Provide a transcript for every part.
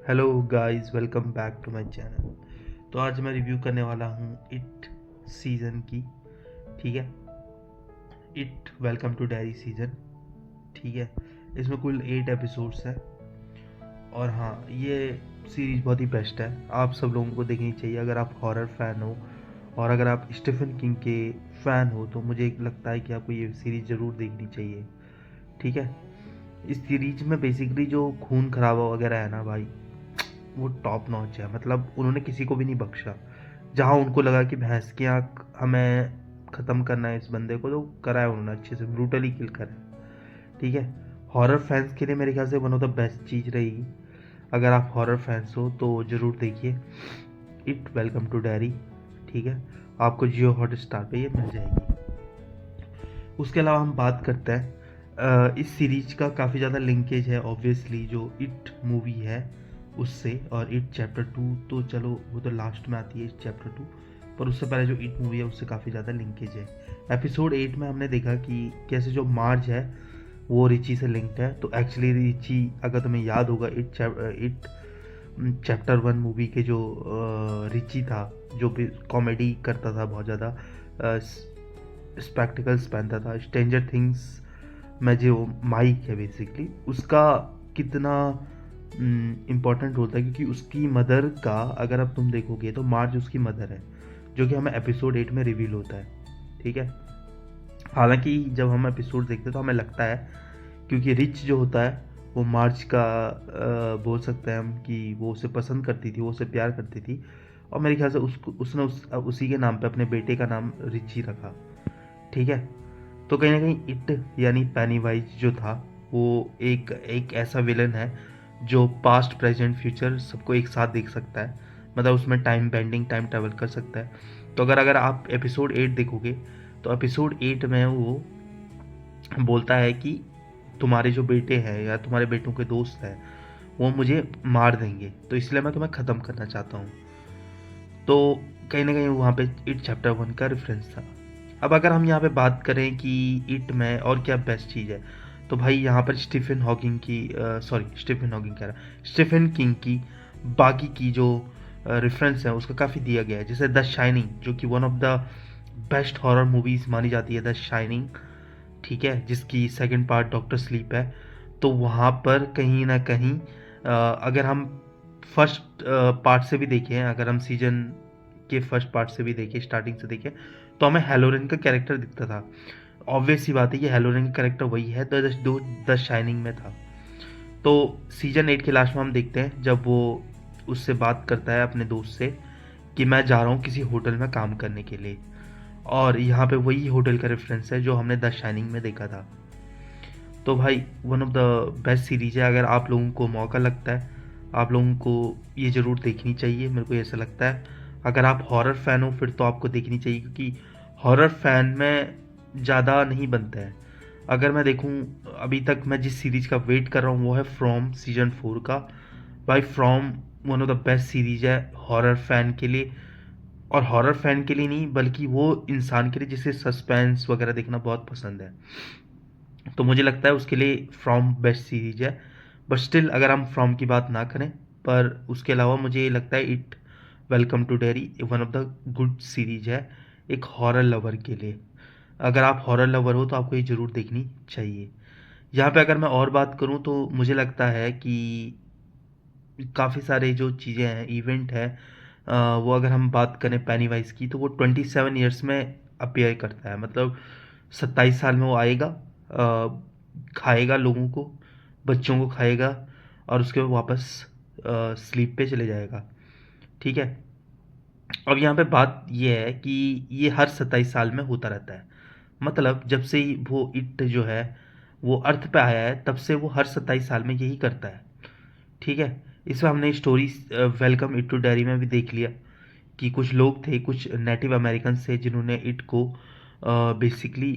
Hello guys, welcome back to my channel. तो आज मैं रिव्यू करने वाला हूँ इट सीज़न की। ठीक है, it welcome to Derry season. ठीक है, इसमें कुल 8 एपिसोड्स हैं। और हाँ, ये सीरीज बहुत ही बेस्ट है, आप सब लोगों को देखनी चाहिए। अगर आप हॉरर फैन हो और अगर आप स्टीफन किंग के फ़ैन हो तो मुझे लगता है कि आपको ये सीरीज ज़रूर देखनी चाहिए। ठीक है, इस सीरीज में बेसिकली जो खून खराबा वगैरह है ना भाई, वो टॉप नॉच है। मतलब उन्होंने किसी को भी नहीं बख्शा। जहाँ उनको लगा कि भैंस की आँख हमें ख़त्म करना है इस बंदे को, तो करा है उन्होंने, अच्छे से ब्रूटली किल करा है। ठीक है, हॉरर फैंस के लिए मेरे ख्याल से वन ऑफ द बेस्ट चीज़ रहेगी। अगर आप हॉरर फैंस हो तो ज़रूर देखिए इट वेलकम टू डायरी। ठीक है, आपको जियो हॉट स्टार पर ये मिल जाएगी। उसके अलावा हम बात करते हैं इस सीरीज का काफ़ी ज़्यादा लिंकेज है ऑब्वियसली जो इट मूवी है उससे, और इट चैप्टर 2 तो चलो वो तो लास्ट में आती है इस चैप्टर 2, पर उससे पहले जो इट मूवी है उससे काफ़ी ज़्यादा लिंकेज है। एपिसोड 8 में हमने देखा कि कैसे जो मार्ज है वो रिची से लिंक्ड है। तो एक्चुअली रिची, अगर तुम्हें याद होगा, इट चैप्टर 1 मूवी के जो रिची था, जो भी कॉमेडी करता था बहुत ज़्यादा, स्पेक्टिकल्स पहनता था, स्ट्रेंजर थिंग्स में जो माइक है बेसिकली उसका कितना इम्पोर्टेंट होता है, क्योंकि उसकी मदर का, अगर अब तुम देखोगे तो मार्ज उसकी मदर है, जो कि हमें एपिसोड 8 में रिवील होता है। ठीक है, हालांकि जब हम एपिसोड देखते हैं तो हमें लगता है, क्योंकि रिच जो होता है वो मार्ज का बोल सकते हैं हम कि वो उसे पसंद करती थी, वो उसे प्यार करती थी, और मेरे ख्याल से उसने उसी के नाम पे अपने बेटे का नाम रिची रखा। ठीक है, तो कहीं ना कहीं इट यानी पेनीवाइज जो था वो एक एक ऐसा विलन है जो पास्ट प्रेजेंट फ्यूचर सबको एक साथ देख सकता है। मतलब उसमें टाइम बेंडिंग, टाइम ट्रैवल कर सकता है। तो अगर अगर आप एपिसोड 8 देखोगे तो एपिसोड 8 में वो बोलता है कि तुम्हारे जो बेटे हैं या तुम्हारे बेटों के दोस्त हैं वो मुझे मार देंगे, तो इसलिए मैं तुम्हें ख़त्म करना चाहता हूँ। तो कहीं ना कहीं वहाँ पे इट चैप्टर 1 का रेफरेंस था। अब अगर हम यहाँ पे बात करें कि इट में और क्या बेस्ट चीज़ है, तो भाई यहाँ पर स्टीफन हॉकिंग की, सॉरी स्टीफन हॉकिंग कह रहा, स्टीफन किंग की बाकी की जो रेफरेंस है उसका काफ़ी दिया गया है। जैसे द शाइनिंग, जो कि one of the best horror movies मानी जाती है, द शाइनिंग। ठीक है, जिसकी सेकंड पार्ट डॉक्टर स्लीप है। तो वहाँ पर कहीं ना कहीं अगर हम फर्स्ट पार्ट से भी देखें, अगर हम सीजन के फर्स्ट पार्ट से भी देखें, स्टार्टिंग से देखें, तो हमें हेलोरिन का कैरेक्टर दिखता था। ऑब्वियस सी बात है कि हेलोरिन का कैरेक्टर वही है जो द शाइनिंग में था। तो सीजन 8 के लास्ट में हम देखते हैं जब वो उससे बात करता है अपने दोस्त से कि मैं जा रहा हूँ किसी होटल में काम करने के लिए, और यहाँ पे वही होटल का रेफरेंस है जो हमने द शाइनिंग में देखा था। तो भाई one of the best series है। अगर आप लोगों को मौका लगता है, आप लोगों को ये ज़रूर देखनी चाहिए, मेरे को ऐसा लगता है। अगर आप हॉरर फैन हो फिर तो आपको देखनी चाहिए, क्योंकि हॉरर फैन में ज़्यादा नहीं बनता है। अगर मैं देखूं, अभी तक मैं जिस सीरीज़ का वेट कर रहा हूँ वो है फ्रॉम सीजन 4 का। भाई from one of the best series है हॉरर फैन के लिए, और हॉरर फैन के लिए नहीं बल्कि वो इंसान के लिए जिसे सस्पेंस वगैरह देखना बहुत पसंद है। तो मुझे लगता है उसके लिए फ्रॉम बेस्ट सीरीज है। बट स्टिल अगर हम फ्रॉम की बात ना करें, पर उसके अलावा मुझे ये लगता है it welcome to Derry one of the good series है एक हॉरर लवर के लिए। अगर आप हॉरर लवर हो तो आपको ये ज़रूर देखनी चाहिए। यहाँ पे अगर मैं और बात करूँ तो मुझे लगता है कि काफ़ी सारे जो चीज़ें हैं, इवेंट है, वो अगर हम बात करें पेनीवाइज की, तो वो 27 ईयर्स में अपीयर करता है। मतलब 27 साल में वो आएगा, खाएगा लोगों को, बच्चों को खाएगा, और उसके बाद वापस स्लीप पे चले जाएगा। ठीक है, अब यहाँ पे बात ये है कि ये हर 27 साल में होता रहता है। मतलब जब से ही वो इट जो है वो अर्थ पे आया है तब से वो हर 27 साल में यही करता है। ठीक है, इसमें हमने story welcome it to Derry में भी देख लिया कि कुछ लोग थे, कुछ नेटिव अमेरिकन थे जिन्होंने इट को बेसिकली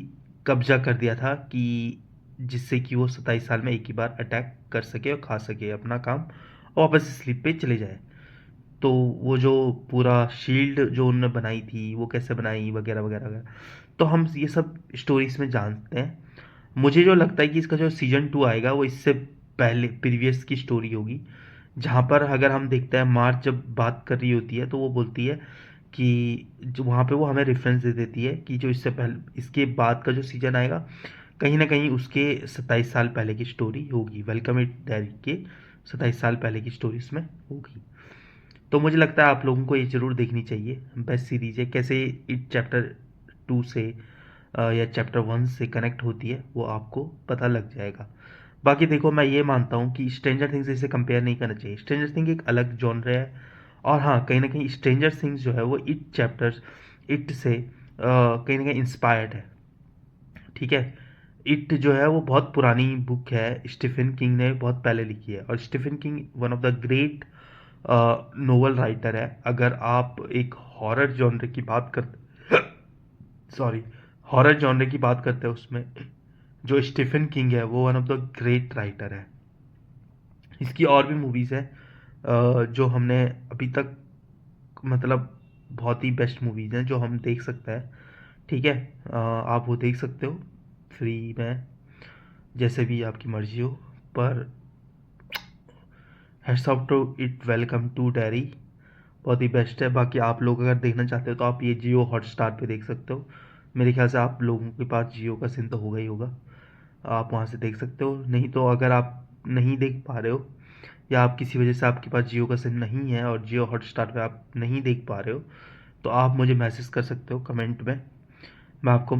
कब्जा कर दिया था, कि जिससे कि वो 27 साल में एक ही बार अटैक कर सके और खा सके अपना काम, और वापस स्लीप पे चले जाए। तो वो जो पूरा शील्ड जो उन्होंने बनाई थी वो कैसे बनाई वगैरह वगैरह वगैरह, तो हम ये सब स्टोरीज में जानते हैं। मुझे जो लगता है कि इसका जो सीजन 2 आएगा वो इससे पहले प्रीवियस की स्टोरी होगी, जहाँ पर अगर हम देखते हैं मार्च जब बात कर रही होती है तो वो बोलती है कि जो वहाँ पे वो हमें रेफरेंस दे देती है कि जो इससे पहले इसके बाद का जो सीजन आएगा कहीं ना कहीं उसके 27 साल पहले की स्टोरी होगी। वेलकम इट डैरी के 27 साल पहले की स्टोरी इसमें होगी। तो मुझे लगता है आप लोगों को ये ज़रूर देखनी चाहिए। बेस्ट सीरीज है। कैसे इट चैप्टर 2 से या चैप्टर 1 से कनेक्ट होती है वो आपको पता लग जाएगा। बाकी देखो, मैं ये मानता हूँ कि स्ट्रेंजर थिंग्स से कंपेयर नहीं करना चाहिए। स्ट्रेंजर थिंग एक अलग जॉनर है। और हाँ, कहीं ना कहीं स्ट्रेंजर थिंग्स जो है वो इट चैप्टर्स इट से कहीं ना कहीं इंस्पायर्ड है। ठीक है। इट जो है वो बहुत पुरानी बुक है, स्टीफन किंग ने बहुत पहले लिखी है। और Stephen King one of the great novel writer है। अगर आप एक हॉरर जॉनर की बात करते सॉरी हॉरर जॉनर की बात करते हैं उसमें जो स्टीफन किंग है वो one of the great writer है। इसकी और भी मूवीज़ है जो हमने अभी तक मतलब बहुत ही बेस्ट मूवीज़ हैं जो हम देख सकते हैं। ठीक है। आप वो देख सकते हो फ्री में, जैसे भी आपकी मर्जी हो। पर heads off to it, welcome to Derry बहुत ही बेस्ट है। बाकी आप लोग अगर देखना चाहते हो तो आप ये जियो हॉटस्टार पे देख सकते हो। मेरे ख्याल से आप लोगों के पास जियो का सिम तो होगा ही होगा, आप वहाँ से देख सकते हो। नहीं तो अगर आप नहीं देख पा रहे हो या आप किसी वजह से आपके पास जियो का सिम नहीं है और जियो हॉटस्टार पे आप नहीं देख पा रहे हो तो आप मुझे मैसेज कर सकते हो कमेंट में। मैं आपको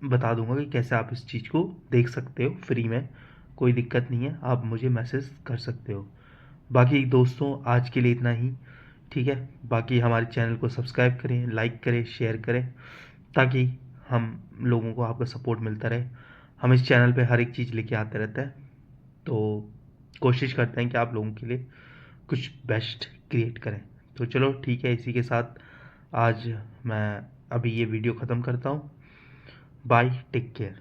बता दूंगा कि कैसे आप इस चीज़ को देख सकते हो फ्री में। कोई दिक्कत नहीं है, आप मुझे मैसेज कर सकते हो। बाकी दोस्तों, आज के लिए इतना ही। ठीक है। बाकी हमारे चैनल को सब्सक्राइब करें, लाइक करें, शेयर करें, ताकि हम लोगों को आपका सपोर्ट मिलता रहे। हम इस चैनल पे हर एक चीज़ लेके आते रहते हैं, तो कोशिश करते हैं कि आप लोगों के लिए कुछ बेस्ट क्रिएट करें। तो चलो ठीक है, इसी के साथ आज मैं अभी ये वीडियो ख़त्म करता हूँ। Bye, take care.